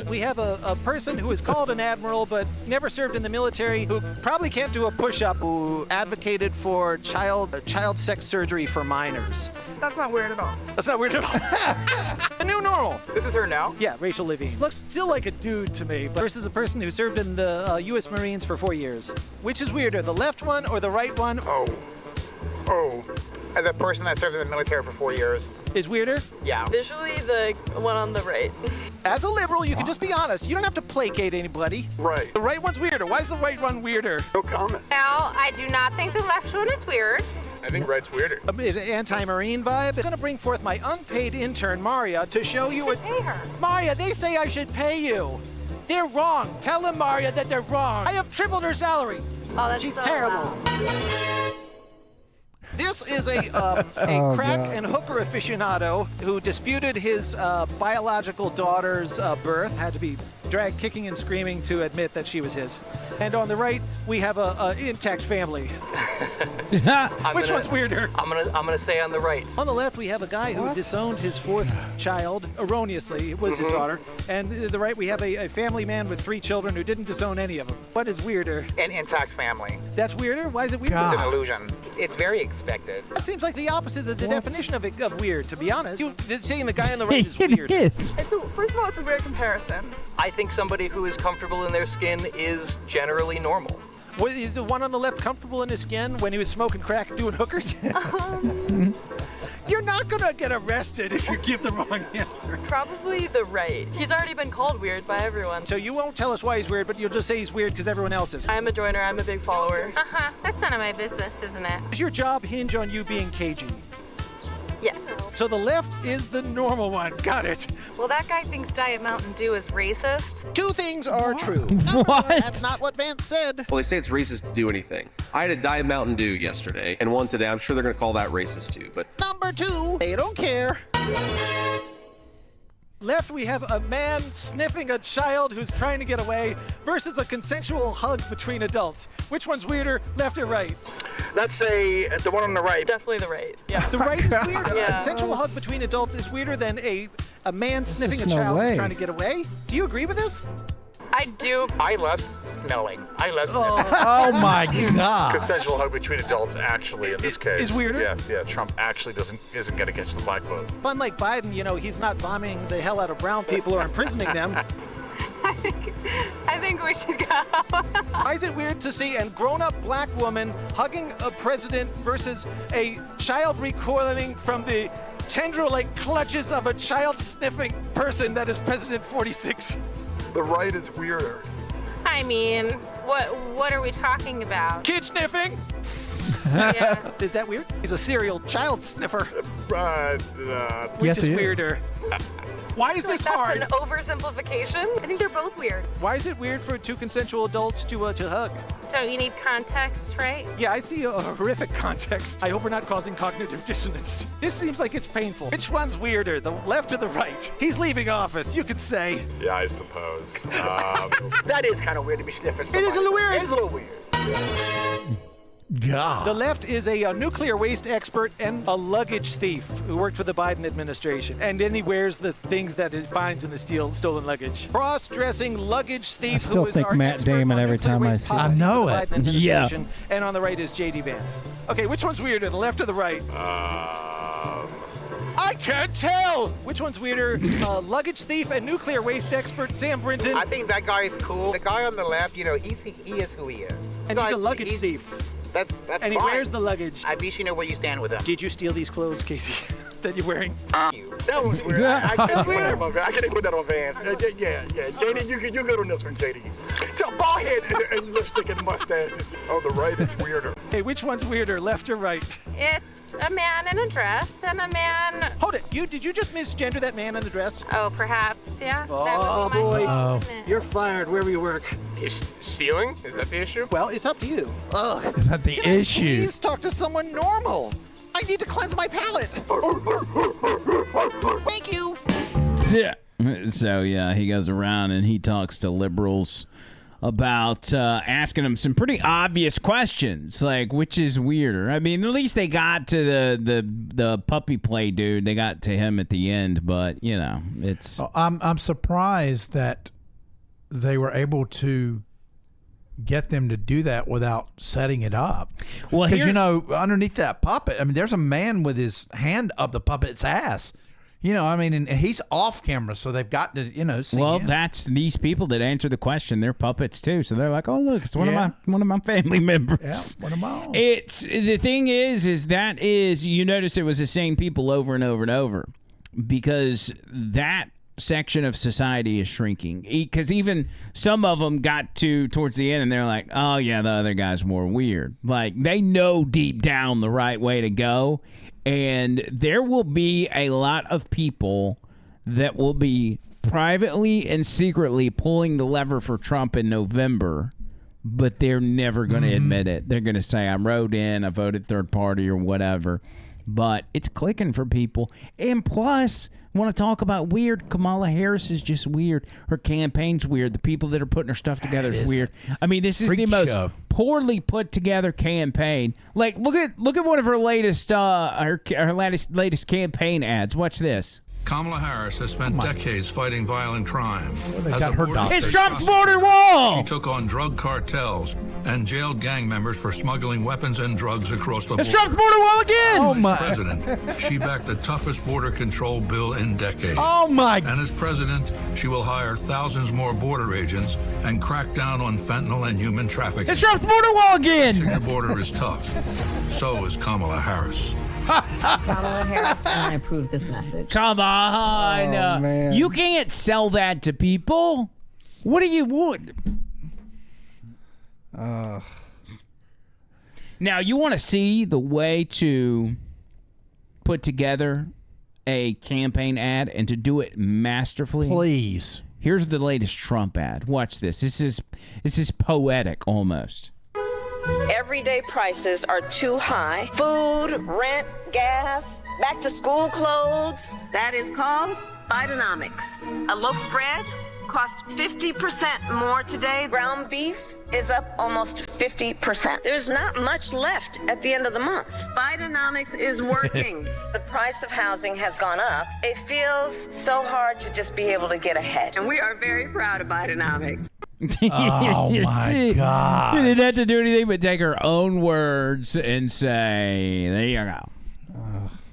We have a person who is called an admiral but never served in the military, who probably can't do a push-up, who advocated for child sex surgery for minors. That's not weird at all. That's not weird at all. A new normal. This is her now? Yeah, Rachel Levine. Looks still like a dude to me, but versus a person who served in the U.S. Marines for 4 years. Which is weirder, the left one or the right one? The person that served in the military for 4 years. Is weirder? Yeah. Visually, the one on the right. As a liberal, you can just be honest. You don't have to placate anybody. Right. The right one's weirder. Why is the right one weirder? No comment. Now, I do not think the left one is weird. I think right's weirder. An anti-marine vibe. I'm gonna bring forth my unpaid intern, Maria, to show you what. Pay her. Maria, they say I should pay you. They're wrong. Tell them, Maria, that they're wrong. I have tripled her salary. Oh, that's She's so terrible. loud. This is a crack and hooker aficionado who disputed his biological daughter's birth. Had to be dragged kicking and screaming to admit that she was his. And on the right, we have a intact family. Which one's weirder? I'm gonna say on the right. On the left, we have a guy who disowned his fourth child erroneously. It was his daughter. And to the right, we have a family man with 3 children who didn't disown any of them. What is weirder? An intact family. That's weirder? Why is it weirder? It's an illusion. It's very expected. That seems like the opposite of the definition of weird, to be honest. You saying the guy on the right is weird. It is. First of all, it's a weird comparison. I think somebody who is comfortable in their skin is generally normal. Is the one on the left comfortable in his skin when he was smoking crack doing hookers? You're not gonna get arrested if you give the wrong answer. Probably the right. He's already been called weird by everyone. So you won't tell us why he's weird, but you'll just say he's weird because everyone else is. I'm a joiner. I'm a big follower. That's none of my business, isn't it? Does your job hinge on you being cagey? Yes. So the left is the normal one. Got it. Well, that guy thinks Diet Mountain Dew is racist. 2 things are true. What? That's not what Vance said. Well, they say it's racist to do anything. I had a Diet Mountain Dew yesterday and one today. I'm sure they're going to call that racist too, but... Number 2, they don't care. Left, we have a man sniffing a child who's trying to get away versus a consensual hug between adults. Which one's weirder, left or right? Let's say the one on the right. Definitely the right. Yeah. The right is weird. Yeah. A consensual hug between adults is weirder than a man sniffing a no child way. who's trying to get away. Do you agree with this? I do. I love smelling. I love sniffing. Oh my God. Consensual hug between adults, actually, in this case. Is weirder? Yes, yeah. Trump actually isn't going to get you the black vote. Unlike Biden, he's not bombing the hell out of brown people or imprisoning them. I think we should go. Why is it weird to see a grown-up black woman hugging a president versus a child recoiling from the tendril-like clutches of a child-sniffing person that is President 46? The right is weirder. I mean, what are we talking about? Kid sniffing? Yeah. Is that weird? He's a serial child sniffer. Which Yes, is he is. weirder? Why is this That's hard? an oversimplification. I think they're both weird. Why is it weird for 2 consensual adults to hug? Don't you need context, right? Yeah, I see a horrific context. I hope we're not causing cognitive dissonance. This seems like it's painful. Which one's weirder, the left or the right? He's leaving office, you could say. Yeah, I suppose. That is kind of weird to be sniffing It somebody. is a little weird. It is a little weird. God. The left is a nuclear waste expert and a luggage thief who worked for the Biden administration. And then he wears the things that he finds in the stolen luggage. Cross-dressing luggage thief I still who is think our Matt expert Damon on every nuclear time I waste see him. policy I know for the it. Biden administration. And on the right is J.D. Vance. Okay, which one's weirder, the left or the right? I can't tell! Which one's weirder, luggage thief and nuclear waste expert Sam Brinton? I think that guy is cool. The guy on the left, he is who he is. And he's a luggage thief. That's And he fine. wears the luggage. At least you know where you stand with him. Did you steal these clothes, Casey, that you're wearing? You. That was weird. I can put that on Vance. Yeah. JD, you're good on this one, JD. Bald head and lipstick and mustache. Oh, the right is weirder. Hey, which one's weirder, left or right? It's a man in a dress and a man. Hold it. Did you just misgender that man in the dress? Oh, perhaps, yeah. Oh, That would be my boy. You're fired wherever you work. Is stealing? Is that the issue? Well, it's up to you. Ugh. Is that the issue? Please talk to someone normal. I need to cleanse my palate. Thank you. Yeah. So yeah, he goes around and he talks to liberals about asking them some pretty obvious questions, like which is weirder. I mean, at least they got to the puppy play dude. They got to him at the end, but it's. I'm surprised that they were able to get them to do that without setting it up. Well, because underneath that puppet, I mean, there's a man with his hand up the puppet's ass. And he's off camera, so they've got to, see Well, him. that's these people that answer the question. They're puppets too, so they're like, "Oh, look, it's one of my family members." Yeah, one of my own. It's the thing is you notice it was the same people over and over and over, because that section of society is shrinking. Because even some of them got towards the end, and they're like, "Oh yeah, the other guy's more weird." Like they know deep down the right way to go. And there will be a lot of people that will be privately and secretly pulling the lever for Trump in November, but they're never going to admit it. They're going to say, I wrote in, I voted third party or whatever. but it's clicking for people. And plus, want to talk about weird? Kamala Harris is just weird. Her campaign's weird. The people that are putting her stuff together is weird. I mean, this is the most poorly put together campaign. Like, look at one of her latest latest campaign ads. Watch this. Kamala Harris has spent decades fighting violent crime. It's Trump's border wall! She took on drug cartels and jailed gang members for smuggling weapons and drugs across the border. It's Trump's border wall again! Oh, my. As president, she backed the toughest border control bill in decades. Oh, my. And as president, she will hire thousands more border agents and crack down on fentanyl and human trafficking. It's Trump's border wall again! Your border is tough. So is Kamala Harris. Kamala Harris and I approve this message. Come on. man. You can't sell that to people. What do you want? Now, you want to see the way to put together a campaign ad and to do it masterfully? Please. Here's the latest Trump ad. Watch this. This is poetic almost. Everyday prices are too high. Food, rent, gas, back to school clothes. That is called Bidenomics. A loaf of bread costs 50% more today. Ground beef is up almost 50%. There's not much left at the end of the month. Bidenomics is working. The price of housing has gone up. It feels so hard to just be able to get ahead. And we are very proud of Bidenomics. Oh, my God. You didn't have to do anything but take her own words and say, there you go.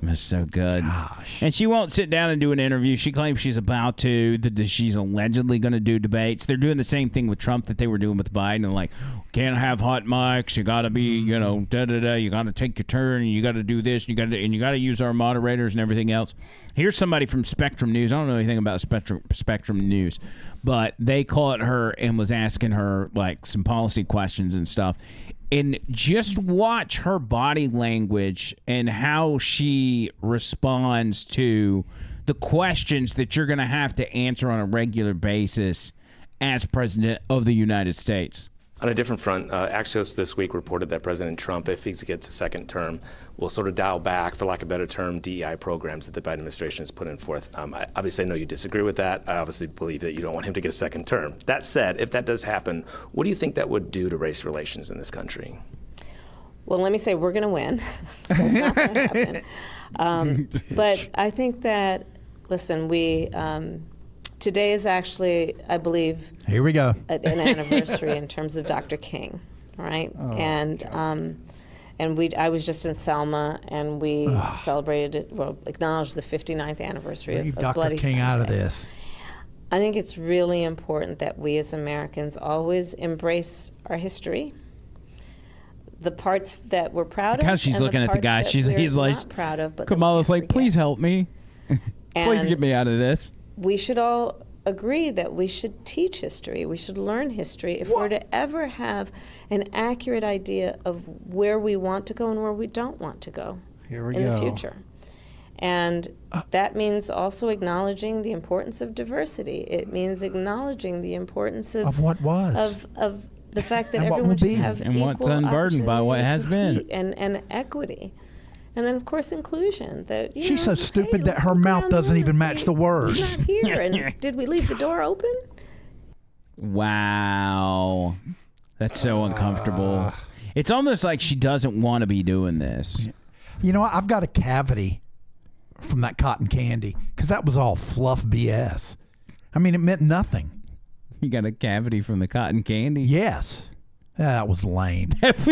That's so good. Gosh. And she won't sit down and do an interview. She claims she's about to. That she's allegedly going to do debates. They're doing the same thing with Trump that they were doing with Biden. And like, can't have hot mics. You got to be, da-da-da. You got to take your turn. You got to do this. You got to use our moderators and everything else. Here's somebody from Spectrum News. I don't know anything about Spectrum News, but they caught her and was asking her like some policy questions and stuff. And just watch her body language and how she responds to the questions that you're going to have to answer on a regular basis as president of the United States. On a different front, Axios this week reported that President Trump, if he gets a second term, will sort of dial back, for lack of a better term, DEI programs that the Biden administration has put in forth. Obviously, I know you disagree with that. I obviously believe that you don't want him to get a second term. That said, if that does happen, what do you think that would do to race relations in this country? Well, let me say we're going to win. So it's not going to happen. But I think that, listen, today is actually, I believe, here we go, an anniversary in terms of Dr. King, right? Oh, and I was just in Selma, and we acknowledged the 59th anniversary of Dr. Bloody King Sunday. out of this. I think it's really important that we as Americans always embrace our history. The parts that we're proud of. How she's looking at the guy. He's like, not proud of, but Kamala's like, please help me. Please get me out of this. We should all agree that we should teach history. We should learn history if we're to ever have an accurate idea of where we want to go and where we don't want to go in the future. And that means also acknowledging the importance of diversity. It means acknowledging the importance of what was. Of the fact that and everyone should be. have and equal what's unburdened by what has been. And equity. And then, of course, inclusion. That she's so stupid that her mouth doesn't even match the words. He's not here. And did we leave the door open? Wow. That's so uncomfortable. It's almost like she doesn't want to be doing this. You know, I've got a cavity from that cotton candy because that was all fluff BS. I mean, it meant nothing. You got a cavity from the cotton candy? Yes. That was lame.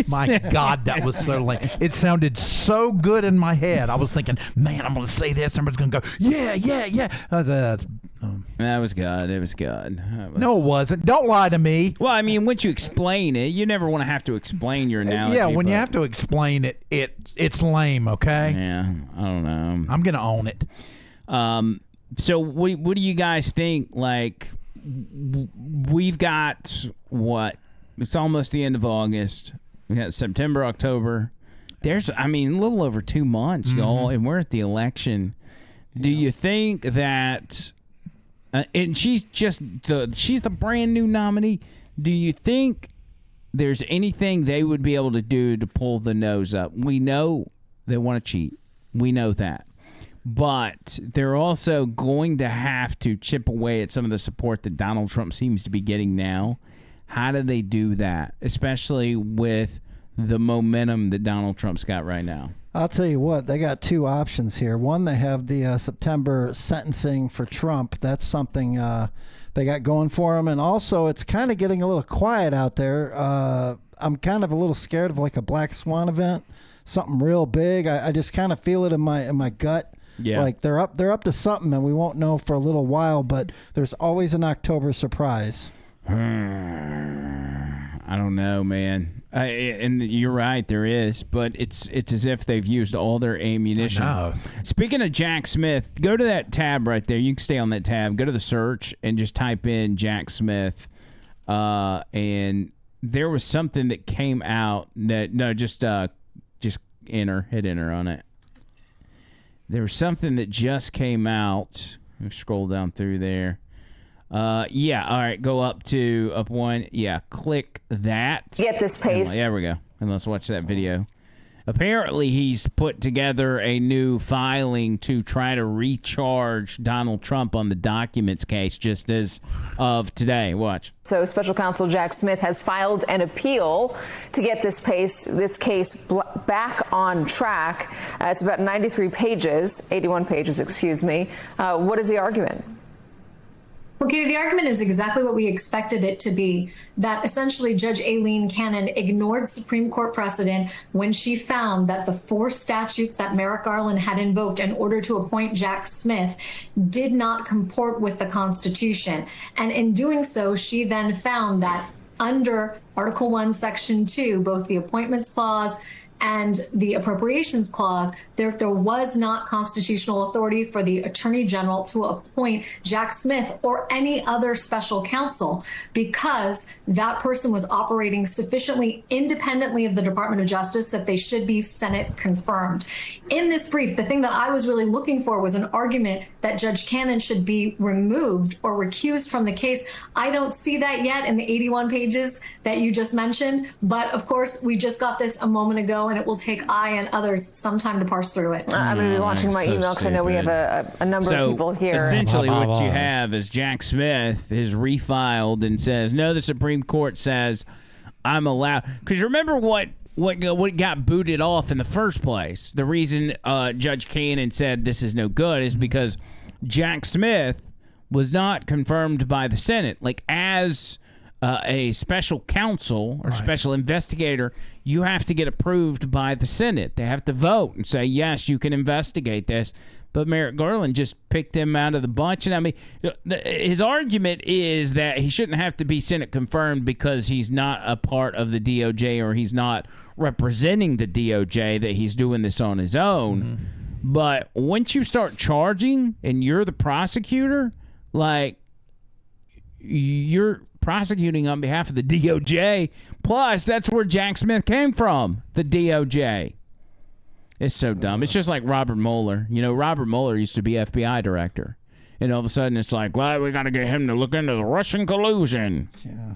My God, that was so lame. It sounded so good in my head. I was thinking, man, I'm going to say this. Somebody's going to go, yeah. That was good. It was good. No, it wasn't. Don't lie to me. Well, I mean, once you explain it, you never want to have to explain your analogy. Yeah, when you have to explain it, it's lame, okay? Yeah, I don't know. I'm going to own it. So what do you guys think? Like, we've got what? It's almost the end of August. We got September, October. There's, a little over 2 months, y'all, and we're at the election. Do you think that, and she's the brand new nominee, do you think there's anything they would be able to do to pull the nose up? We know they want to cheat. We know that. But they're also going to have to chip away at some of the support that Donald Trump seems to be getting now. How do they do that, especially with the momentum that Donald Trump's got right now? I'll tell you what, they got two options here. One, they have the September sentencing for Trump. That's something they got going for them. And also, it's kind of getting a little quiet out there. I'm kind of a little scared of like a Black Swan event, something real big. I just kind of feel it in my gut. Yeah. Like they're up to something, and we won't know for a little while, but there's always an October surprise. I don't know, man. And you're right, there is, but it's as if they've used all their ammunition. Speaking of Jack Smith, go to that tab right there. You can stay on that tab. Go to the search and just type in Jack Smith. And there was something that came out that just hit enter on it. There was something that just came out. Let me scroll down through there. Yeah, all right, go up one. Yeah, click that. Get this pace. There we go. And let's watch that video. Apparently, he's put together a new filing to try to recharge Donald Trump on the documents case just as of today. Watch. So Special Counsel Jack Smith has filed an appeal to get this case back on track. It's about 81 pages, excuse me. What is the argument? Okay, the argument is exactly what we expected it to be, that essentially Judge Aileen Cannon ignored Supreme Court precedent when she found that the 4 statutes that Merrick Garland had invoked in order to appoint Jack Smith did not comport with the Constitution. And in doing so, she then found that under Article 1, Section 2, both the Appointments Clause and the Appropriations Clause, there was not constitutional authority for the Attorney General to appoint Jack Smith or any other special counsel because that person was operating sufficiently independently of the Department of Justice that they should be Senate confirmed. In this brief, the thing that I was really looking for was an argument that Judge Cannon should be removed or recused from the case. I don't see that yet in the 81 pages that you just mentioned, but of course, we just got this a moment ago, and it will take I and others some time to parse through it. I'm going to be watching my email because I know we have a number of people here. Essentially, what you have is Jack Smith is refiled and says, no, the Supreme Court says I'm allowed. Because remember what got booted off in the first place? The reason Judge Cannon said this is no good is because Jack Smith was not confirmed by the Senate. Like, as a special counsel or special investigator, you have to get approved by the Senate. They have to vote and say, yes, you can investigate this. But Merrick Garland just picked him out of the bunch. And I mean, his argument is that he shouldn't have to be Senate confirmed because he's not a part of the DOJ or he's not representing the DOJ, that he's doing this on his own. Mm-hmm. But once you start charging and you're the prosecutor, like, you're prosecuting on behalf of the DOJ. Plus, that's where Jack Smith came from, the DOJ. It's so dumb. It's just like Robert Mueller. You know, Robert Mueller used to be FBI director. And all of a sudden it's like, well, we got to get him to look into the Russian collusion. Yeah.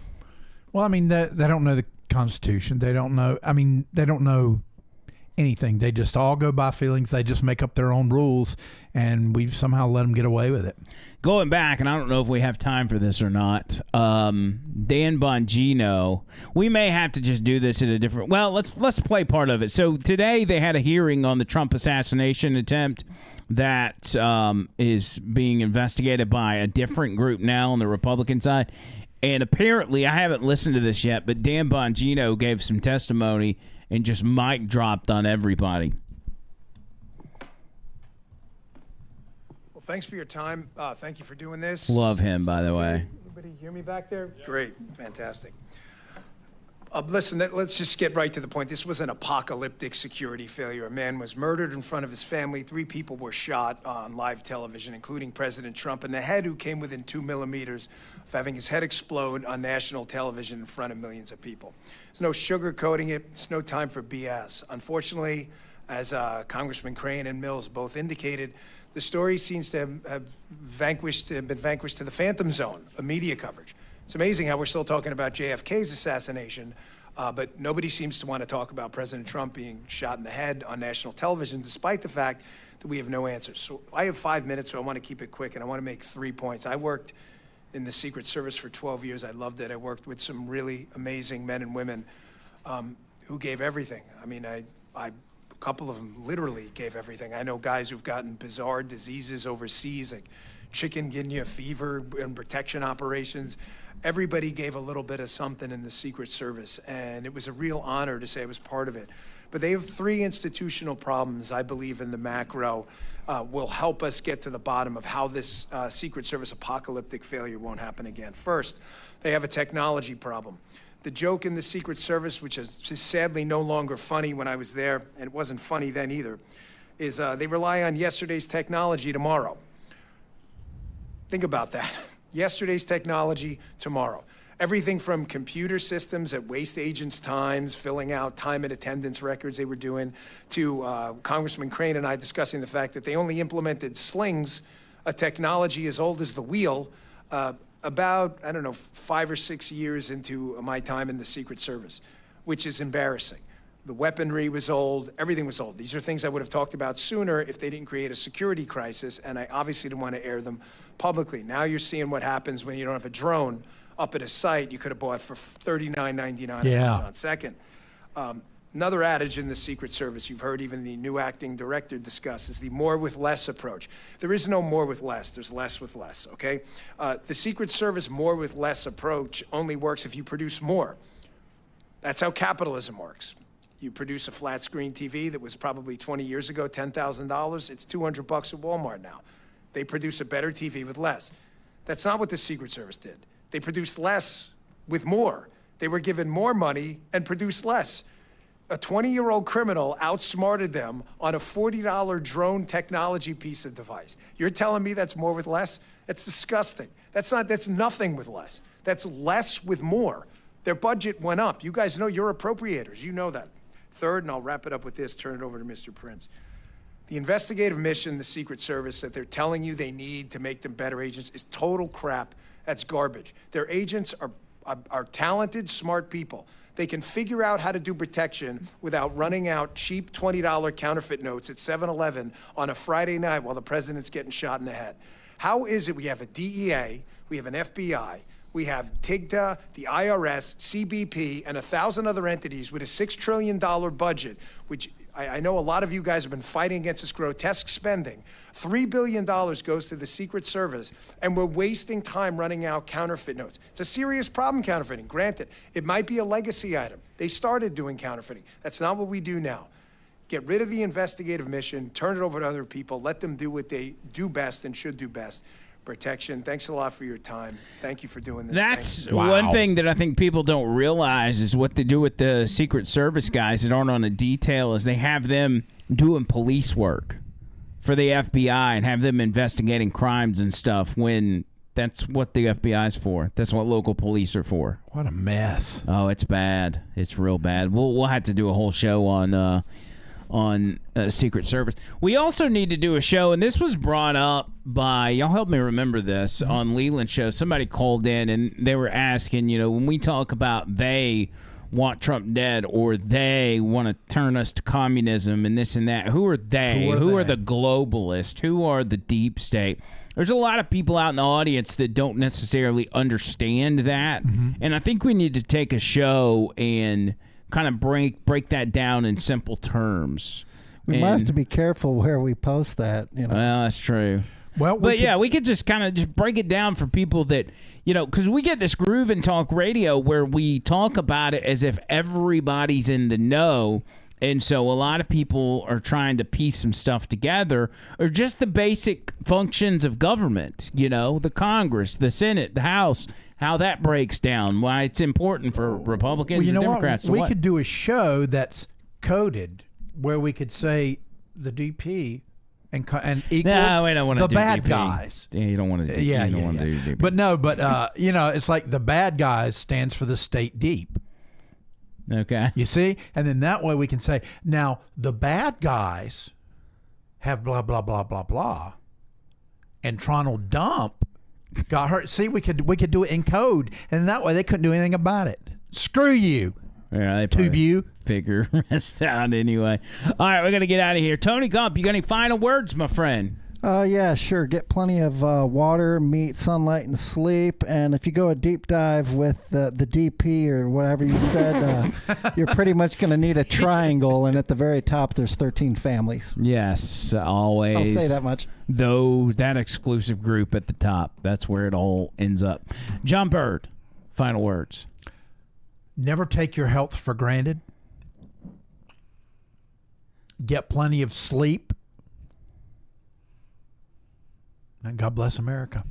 Well, I mean, they don't know the Constitution. They don't know. I mean, they don't know anything. They just all go by feelings. They just make up their own rules, and we've somehow let them get away with it. Going back, and I don't know if we have time for this or not, Dan Bongino, we may have to just do this in a different... Well, let's play part of it. So today they had a hearing on the Trump assassination attempt that is being investigated by a different group now on the Republican side. And apparently, I haven't listened to this yet, but Dan Bongino gave some testimony and just mic dropped on everybody. Well, thanks for your time. Thank you for doing this. Love him, by the way. Everybody hear me back there? Yeah. Great. Fantastic. Listen, let's just get right to the point. This was an apocalyptic security failure. A man was murdered in front of his family. 3 people were shot on live television, including President Trump in the head, who came within 2 millimeters of having his head explode on national television in front of millions of people. There's no sugarcoating it. It's no time for BS. Unfortunately, as Congressman Crane and Mills both indicated, the story seems to have been vanquished to the phantom zone of media coverage. It's amazing how we're still talking about JFK's assassination But nobody seems to want to talk about President Trump being shot in the head on national television, despite the fact that we have no answers. So I have 5 minutes, so I want to keep it quick, and I want to make 3 points. I worked in the Secret Service for 12 years. I loved it. I worked with some really amazing men and women who gave everything. I mean, a couple of them literally gave everything. I know guys who've gotten bizarre diseases overseas, like chikungunya fever and protection operations. Everybody gave a little bit of something in the Secret Service, and it was a real honor to say I was part of it. But they have 3 institutional problems, I believe, in the macro will help us get to the bottom of how this Secret Service apocalyptic failure won't happen again. First, they have a technology problem. The joke in the Secret Service, which is sadly no longer funny when I was there, and it wasn't funny then either, is they rely on yesterday's technology tomorrow. Think about that. Yesterday's technology tomorrow. Everything from computer systems that waste agents' times, filling out time and attendance records they were doing, to Congressman Crane and I discussing the fact that they only implemented slings, a technology as old as the wheel, about, 5 or 6 years into my time in the Secret Service, which is embarrassing. The weaponry was old, everything was old. These are things I would have talked about sooner if they didn't create a security crisis, and I obviously didn't want to air them publicly. Now you're seeing what happens when you don't have a drone up at a site you could have bought for $39.99 on Amazon. Second, another adage in the Secret Service, you've heard even the new acting director discuss, is the more with less approach. There is no more with less, there's less with less, okay? The Secret Service more with less approach only works if you produce more. That's how capitalism works. You produce a flat screen TV that was probably 20 years ago $10,000. It's $200 at Walmart now. They produce a better TV with less. That's not what the Secret Service did. They produced less with more. They were given more money and produced less. A 20-year-old criminal outsmarted them on a $40 drone technology piece of device. You're telling me that's more with less? That's disgusting. That's nothing with less. That's less with more. Their budget went up. You guys know, you're appropriators. You know that. Third, and I'll wrap it up with this, turn it over to Mr. Prince. The investigative mission, the Secret Service, that they're telling you they need to make them better agents is total crap. That's garbage. Their agents are talented, smart people. They can figure out how to do protection without running out cheap $20 counterfeit notes at 7-Eleven on a Friday night while the president's getting shot in the head. How is it we have a DEA, we have an FBI, we have TIGTA, the IRS, CBP, and 1,000 other entities with a $6 trillion budget, which I know a lot of you guys have been fighting against this grotesque spending. $3 billion goes to the Secret Service, and we're wasting time running out counterfeit notes. It's a serious problem, counterfeiting. Granted, it might be a legacy item. They started doing counterfeiting. That's not what we do now. Get rid of the investigative mission, turn it over to other people, let them do what they do best and should do best. Protection. Thanks a lot for your time. Thank you for doing this. That's one thing that I think people don't realize is what they do with the Secret Service guys that aren't on a detail is they have them doing police work for the FBI and have them investigating crimes and stuff when that's what the FBI is for. That's what local police are for. What a mess. Oh, it's bad. It's real bad. We'll have to do a whole show on Secret Service. We also need to do a show, and this was brought up by, y'all help me remember this, on Leland's show. Somebody called in, and they were asking, when we talk about they want Trump dead or they want to turn us to communism and this and that, who are they? Who are the globalists? Who are the deep state? There's a lot of people out in the audience that don't necessarily understand that, and I think we need to take a show and kind of break that down in simple terms. We might have to be careful where we post that. Well, that's true. Well, we could just kind of just break it down for people that, because we get this groove in talk radio where we talk about it as if everybody's in the know. And so a lot of people are trying to piece some stuff together, or just the basic functions of government, the Congress, the Senate, the House, how that breaks down, why it's important for Republicans and Democrats. We could do a show that's coded where we could say the DP and equals the bad DP. Guys. Yeah, you don't want to do DP. But it's like the bad guys stands for the state deep. Okay. You see? And then that way we can say, now the bad guys have blah, blah, blah, blah, blah. And Tronald Dump got hurt. See, we could do it in code. And that way they couldn't do anything about it. Screw you. Yeah, they Tube you. figure this out anyway. All right, we're going to get out of here. Tony Gump, you got any final words, my friend? Yeah, sure. Get plenty of water, meat, sunlight, and sleep. And if you go a deep dive with the DP or whatever you said, you're pretty much going to need a triangle. And at the very top, there's 13 families. Yes, always. I'll say that much. Though that exclusive group at the top, that's where it all ends up. John Bird, final words. Never take your health for granted. Get plenty of sleep. And God bless America.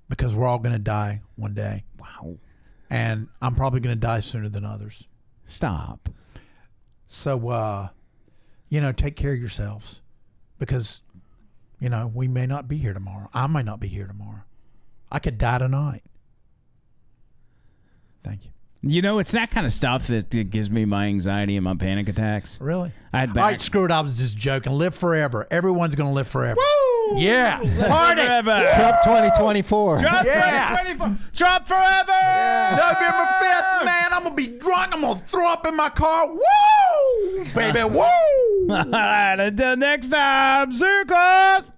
Because we're all going to die one day. Wow. And I'm probably going to die sooner than others. Stop. So, take care of yourselves. Because, we may not be here tomorrow. I may not be here tomorrow. I could die tonight. Thank you. It's that kind of stuff that gives me my anxiety and my panic attacks. Really? I had All right, screw it. I was just joking. Live forever. Everyone's going to live forever. Woo! Yeah. Party. Trump 2024. Trump 2024. Trump forever. Yeah. November 5th, man. I'm going to be drunk. I'm going to throw up in my car. Woo! Baby, woo! All right, until next time, circles.